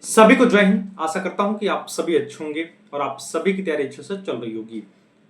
सभी को जय हिंद। आशा करता हूं कि आप सभी अच्छे होंगे और आप सभी की तैयारी अच्छे से चल रही होगी।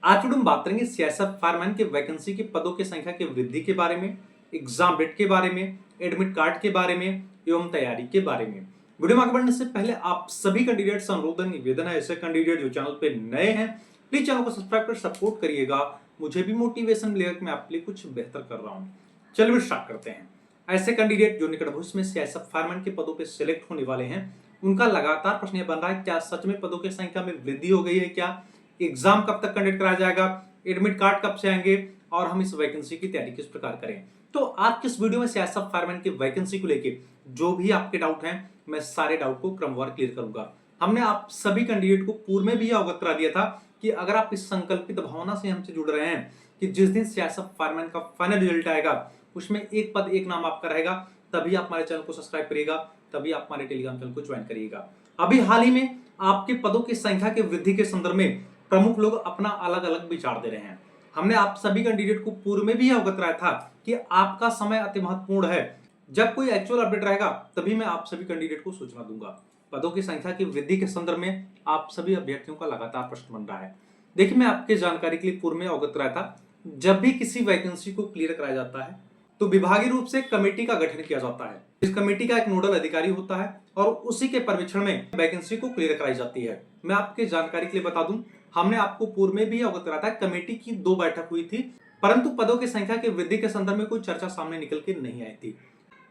आज वीडियो में बात करेंगे सियासत फायरमैन के वैकेंसी के पदों की संख्या की वृद्धि के बारे में, एग्जाम डेट के बारे में, एडमिट कार्ड के बारे में एवं तैयारी के बारे में। वीडियो में आगे बढ़ने से पहले आप सभी कैंडिडेट से अनुरोध निवेदन है, ऐसे कैंडिडेट जो चैनल पे नए हैं प्लीज चैनल को सब्सक्राइब कर सपोर्ट करिएगा। मुझे भी मोटिवेशन मिलेगा कि मैं आपके लिए कुछ बेहतर कर रहा हूँ। चलिए स्टार्ट करते हैं। ऐसे कैंडिडेट जो निकट भविष्य में सियासत फायरमैन के पदों पर सिलेक्ट होने वाले हैं, उनका लगातार प्रश्न यह बन रहा है क्या सच में पदों की संख्या में वृद्धि हो गई है, क्या एग्जाम कब तक कंडक्ट कराया जाएगा, एडमिट कार्ड कब से आएंगे और हम इस वैकेंसी की तैयारी किस प्रकार करें। तो आज की इस वीडियो में सियासत फायरमैन की वैकेंसी को लेकर जो भी आपके डाउट हैं मैं सारे डाउट को क्रमवार क्लियर करूंगा। हमने आप सभी कैंडिडेट को पूर्व में भी अवगत करा दिया था कि अगर आप इस संकल्पित भावना से हमसे जुड़ रहे हैं कि जिस दिन सियासत फायरमैन का फाइनल रिजल्ट आएगा उसमें एक पद एक नाम आपका रहेगा, तभी आप हमारे चैनल को सब्सक्राइब करिएगा, तभी आप हमारे टेलीग्राम चैनल को ज्वाइन करिएगा। अभी हाल ही में आपके पदों की संख्या की वृद्धि के संदर्भ में प्रमुख लोग अपना अलग अलग विचार दे रहे हैं। हमने आप सभी कैंडिडेट को पूर्व में भी अवगत कराया था कि आपका समय अति महत्वपूर्ण है। जब कोई एक्चुअल अपडेट रहेगा तभी मैं आप सभी कैंडिडेट को सूचना दूंगा। पदों की संख्या की वृद्धि के संदर्भ में आप सभी अभ्यर्थियों का लगातार प्रश्न बन रहा है। देखिए, मैं आपके जानकारी के लिए पूर्व में अवगत कराया था, जब भी किसी वैकेंसी को क्लियर कराया जाता है तो विभागीय रूप से कमेटी का गठन किया जाता है। इस कमेटी का एक नोडल अधिकारी होता है और उसी के पर्यवेक्षण में वैकेंसी को क्लियर कराई जाती है। मैं आपके जानकारी के लिए बता दूं, हमने आपको पूर्व में भी अवगत कराया था, कमेटी की 2 बैठक हुई थी, परंतु पदों की संख्या की वृद्धि के संदर्भ में कोई चर्चा सामने निकल के नहीं आई थी।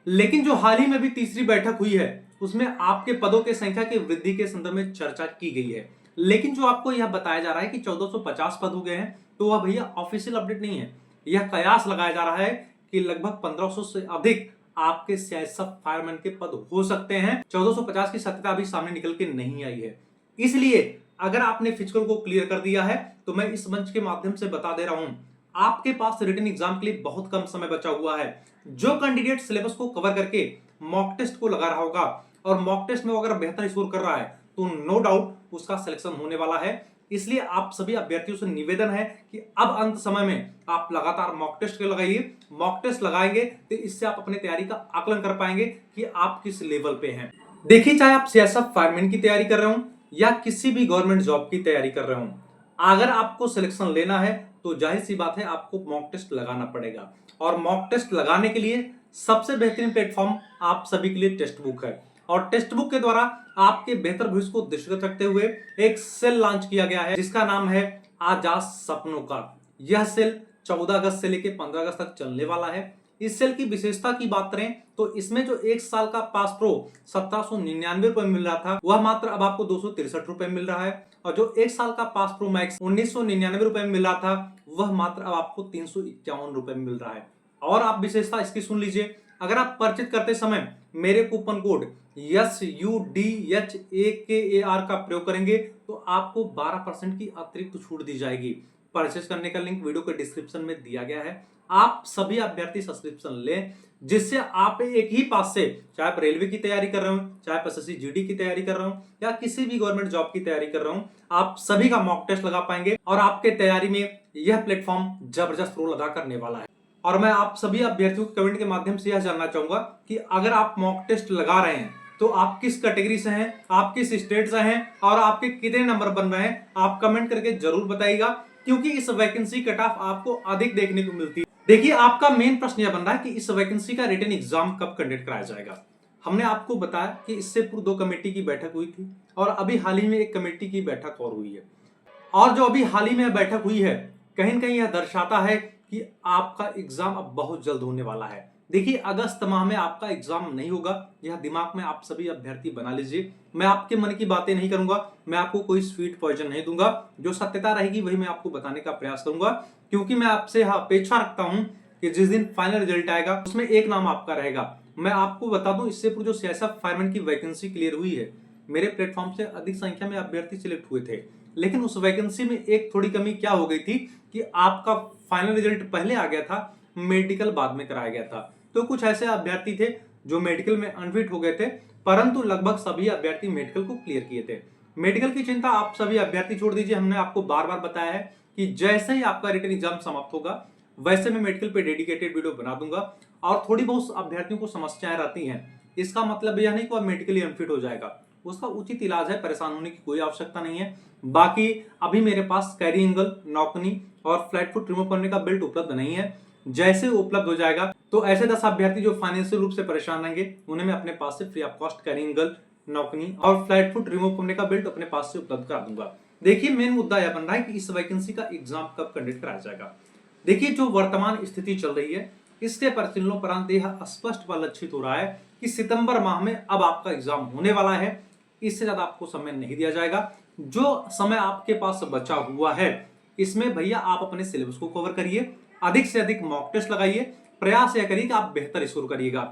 लेकिन जो हाल ही में भी तीसरी बैठक हुई है उसमें आपके पदों की संख्या की वृद्धि के संदर्भ में चर्चा की गई है। लेकिन जो आपको यह बताया जा रहा है कि 1450 पद हो गए हैं, तो वह भैया ऑफिशियल अपडेट नहीं है। यह कयास लगाया जा रहा है कि लगभग 1500 से अधिक आपके सियासत फायरमैन के पद हो सकते हैं। 1450 की सत्यता अभी सामने निकल के नहीं आई है। इसलिए अगर आपने फिजिकल को क्लियर कर दिया है तो मैं इस मंच के माध्यम से बता दे रहा हूं, आपके पास रिटन एग्जाम के लिए बहुत कम समय बचा हुआ है। जो कैंडिडेट सिलेबस को कवर करके मॉक टेस्ट को लगा रहा होगा और मॉक टेस्ट में अगर बेहतर स्कोर कर रहा है तो नो डाउट उसका सिलेक्शन होने वाला है। इसलिए आप सभी अभ्यर्थियों से निवेदन है कि अब अंत समय में आप लगातार मॉक टेस्ट के लगाइए। मॉक टेस्ट लगाएंगे तो इससे आप अपने तैयारी का आकलन कर पाएंगे कि आप किस लेवल पे हैं। देखिए, चाहे आप सियासत फायरमैन की तैयारी कर रहे हो या किसी भी गवर्नमेंट जॉब की तैयारी कर रहे हो, अगर आपको सिलेक्शन लेना है तो जाहिर सी बात है आपको मॉक टेस्ट लगाना पड़ेगा। और मॉक टेस्ट लगाने के लिए सबसे बेहतरीन प्लेटफॉर्म आप सभी के लिए टेक्स्ट बुक है। और टेक्स्ट बुक के द्वारा आपके बेहतर भविष्य को दृष्टिगत रखते हुए एक सेल लॉन्च किया गया है जिसका नाम है आजाद सपनों का। यह सेल 14 अगस्त से लेकर 15 अगस्त तक चलने वाला है। इस सेल की विशेषता की बात करें तो इसमें जो 1 साल का पास प्रो 1799 रुपए मिल रहा था वह मात्र अब आपको 263 रुपए मिल रहा है, और जो 1 साल का पास प्रो मैक्स 1999 रुपए में मिल रहा था वह मात्र अब आपको 351 रुपए में मिल रहा है। और आप विशेषता इसकी सुन लीजिए, अगर आप परचेज करते समय मेरे कूपन कोड SUDHAKAR का प्रयोग करेंगे तो आपको 12% की अतिरिक्त छूट दी जाएगी। परचेज करने का लिंक वीडियो के डिस्क्रिप्शन में दिया गया है। आप सभी अभ्यर्थी सब्सक्रिप्शन लें जिससे आप एक ही पास से, चाहे आप रेलवे की तैयारी कर रहे हो, चाहे आप SSC GD की तैयारी कर रहे हो या किसी भी गवर्नमेंट जॉब की तैयारी कर रहे हो, आप सभी का मॉक टेस्ट लगा पाएंगे और आपके तैयारी में यह प्लेटफॉर्म जबरदस्त रोल अदा करने वाला है। और मैं आप सभी अभ्यर्थियों के कमेंट के माध्यम से यह जानना चाहूंगा कि अगर आप मॉक टेस्ट लगा रहे हैं तो आप किस कैटेगरी से हैं, आप किस स्टेट से हैं और आपके कितने नंबर बन रहे हैं, आप कमेंट करके जरूर बताइएगा, क्योंकि इस वैकेंसी कट ऑफ आपको अधिक देखने को मिलती है। देखिए, आपका मेन प्रश्न यह बन रहा है कि इस वैकेंसी का रिटन एग्जाम कब कंडक्ट कराया जाएगा। हमने आपको बताया कि इससे पूर्व 2 कमेटी की बैठक हुई थी और अभी हाल ही में एक कमेटी की बैठक और हुई है। और जो अभी हाल ही में बैठक हुई है कहीं न कहीं यह दर्शाता है कि आपका एग्जाम अब बहुत जल्द होने वाला है। देखिए, अगस्त माह में आपका एग्जाम नहीं होगा, यह दिमाग में आप सभी अभ्यर्थी बना लीजिए। मैं आपके मन की बातें नहीं करूंगा, मैं आपको कोई स्वीट पॉइजन नहीं दूंगा। जो सत्यता रहेगी वही मैं आपको बताने का प्रयास करूंगा, क्योंकि मैं आपसे अपेक्षा रखता हूं कि जिस दिन फाइनल रिजल्ट आएगा उसमें एक नाम आपका रहेगा। मैं आपको बता दूं, इससे पूर्व जो सियासत फायरमैन की वैकेंसी क्लियर हुई है, मेरे प्लेटफॉर्म से अधिक संख्या में अभ्यर्थी सिलेक्ट हुए थे, लेकिन उस वैकेंसी में एक थोड़ी कमी क्या हो गई थी कि आपका फाइनल रिजल्ट पहले आ गया था, मेडिकल बाद में कराया गया था। तो कुछ ऐसे अभ्यर्थी थे जो मेडिकल में अनफिट हो गए थे, परंतु लगभग सभी अभ्यर्थी मेडिकल को क्लियर किए थे। मेडिकल की चिंता आप सभी अभ्यर्थी छोड़ दीजिए, हमने आपको बार बार बताया है कि जैसे ही आपका रिटन एग्जाम समाप्त होगा वैसे मैं मेडिकल पे डेडिकेटेड वीडियो बना दूंगा। और थोड़ी बहुत अभ्यर्थियों को समस्याएं रहती हैं, इसका मतलब यह नहीं कि वह मेडिकली अनफिट हो जाएगा, उसका उचित इलाज है, परेशान होने की कोई आवश्यकता नहीं है। बाकी अभी मेरे पास कैरी एंगल, नॉकनी और फ्लैट फुट रिमूव करने का बेल्ट उपलब्ध नहीं है। जैसे उपलब्ध हो जाएगा तो ऐसे 10 अभ्यर्थी जो फाइनेंशियल रूप से परेशान रहेंगे उन्हें मैं अपने पास से free of cost carry angle, knock knee और फ्लैट फुट रिमूव करने का बेल्ट अपने पास से उपलब्ध करा दूंगा। देखिए मेन मुद्दा यह बन रहा है कि इस वैकेंसी का एग्जाम कब कंडक्ट कराया जाएगा। देखिए जो वर्तमान स्थिति चल रही है इसके परिशीलनों पर यह स्पष्ट व लक्षित हो रहा है कि सितंबर माह में अब आपका एग्जाम होने वाला है। इससे ज्यादा आपको समय नहीं दिया जाएगा। जो समय आपके पास बचा हुआ है इसमें भैया आप अपने सिलेबस को कवर करिए, अधिक से अधिक मॉक टेस्ट लगाइए, प्रयास यह करिए कि आप बेहतर स्कोर करिएगा।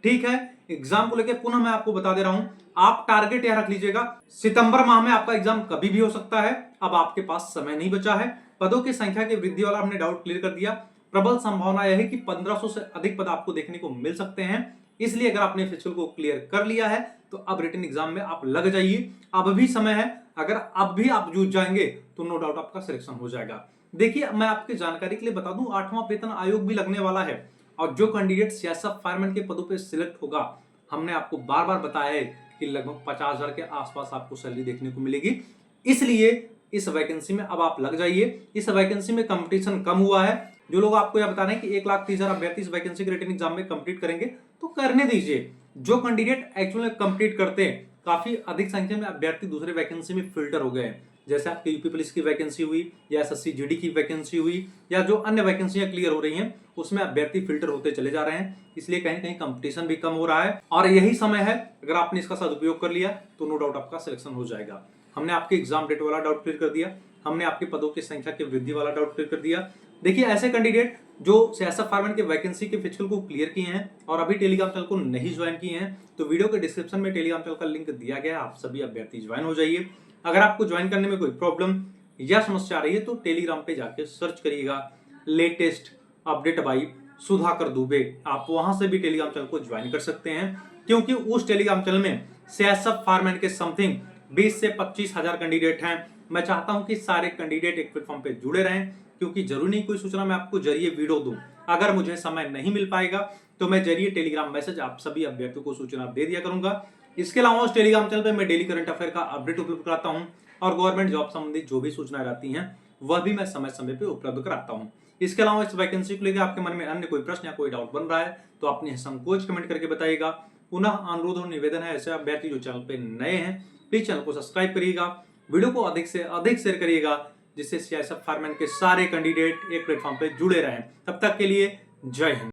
ठीक है, एग्जाम को लेकर पुनः मैं आपको बता दे रहा हूं, आप टारगेट यह रख लीजिएगा सितंबर माह में आपका एग्जाम कभी भी हो सकता है। अब आपके पास समय नहीं बचा है। पदों की संख्या की वृद्धि वाला हमने डाउट क्लियर कर दिया। प्रबल संभावना यह है कि 1500 से अधिक पद आपको देखने को मिल सकते हैं। इसलिए अगर आपने फिजिकल को क्लियर कर लिया है तो अब रिटन एग्जाम में आप लग जाइए, अब भी समय है। अगर अब भी आप जूझ जाएंगे तो नो डाउट आपका सिलेक्शन हो जाएगा। देखिए मैं आपकी जानकारी के लिए बता दूं, 8वां वेतन आयोग भी लगने वाला है और जो कैंडिडेट सीएसएफ फायरमैन के पदों पर सिलेक्ट होगा, हमने आपको बार बार बताया है कि लगभग 50,000 के आसपास आपको सैलरी देखने को मिलेगी। इसलिए इस वैकेंसी में अब आप लग जाइए। इस वैकेंसी में कंपटीशन कम हुआ है। जो लोग आपको यह बता रहे हैं कि 1,30,000 अभ्यर्थी इस वैकेंसी के रिटन एग्जाम में कंप्लीट करेंगे तो करने दीजिए। जो कैंडिडेट एक्चुअली कंप्लीट करते हैं, काफी अधिक संख्या में अभ्यर्थी दूसरे वैकेंसी में फिल्टर हो गए हैं। जैसे आपकी यूपी पुलिस की वैकेंसी हुई या एसएससी जीडी की वैकेंसी हुई या जो अन्य वैकेंसियां क्लियर हो रही हैं उसमें अभ्यर्थी फिल्टर होते चले जा रहे हैं। इसलिए कहीं कहीं कंपटीशन भी कम हो रहा है और यही समय है, अगर आपने इसका सदुपयोग कर लिया तो नो डाउट आपका सिलेक्शन हो जाएगा। हमने आपके एग्जाम डेट वाला डाउट क्लियर कर दिया, हमने आपके पदों की संख्या की वृद्धि वाला डाउट क्लियर कर दिया। देखिए ऐसे कैंडिडेट जो सीएसएफ फायरमैन के वैकेंसी के फिजिकल को क्लियर किए हैं और अभी टेलीग्राम चैनल को नहीं ज्वाइन किए हैं तो वीडियो के डिस्क्रिप्शन में टेलीग्राम चैनल का लिंक दिया गया है, आप सभी अभ्यर्थी ज्वाइन हो जाइए। अगर आपको ज्वाइन करने में कोई प्रॉब्लम या समस्या आ रही है तो टेलीग्राम पे जाके सर्च करिएगा latest update by Sudhakar Dubey, आप वहां से भी टेलीग्राम चैनल को ज्वाइन कर सकते हैं। क्योंकि उस टेलीग्राम चैनल में सीएसएफ फायरमैन के समथिंग 20 से 25,000 कैंडिडेट हैं। मैं चाहता हूं कि सारे कैंडिडेट एक प्लेटफॉर्म पे जुड़े रहें, क्योंकि जरूरी नहीं कोई सूचना मैं आपको जरिए वीडियो दूं। अगर मुझे समय नहीं मिल पाएगा तो मैं जरिए टेलीग्राम मैसेज आप सभी अभ्यर्थियों को सूचना दे दिया करूंगा। इसके अलावा उस टेलीग्राम चैनल पे मैं डेली करंट अफेयर का अपडेट उपलब्ध कराता हूं और गवर्नमेंट जॉब संबंधित जो भी सूचनाएं रहती हैं वह भी मैं समय समय पे उपलब्ध कराता हूं। इसके अलावा इस वैकेंसी को लेकर आपके मन में अन्य कोई प्रश्न या कोई डाउट बन रहा है तो आप निसंकोच कमेंट करके बताइएगा। पुनः अनुरोध और निवेदन है, ऐसे अभ्यर्थी जो चैनल पे नए हैं प्लीज चैनल को सब्सक्राइब करिएगा, वीडियो को अधिक से अधिक शेयर करिएगा, जिससे सीएसएफ फायरमैन के सारे कैंडिडेट एक प्लेटफॉर्म पे जुड़े रहें। तब तक के लिए जय हिंद।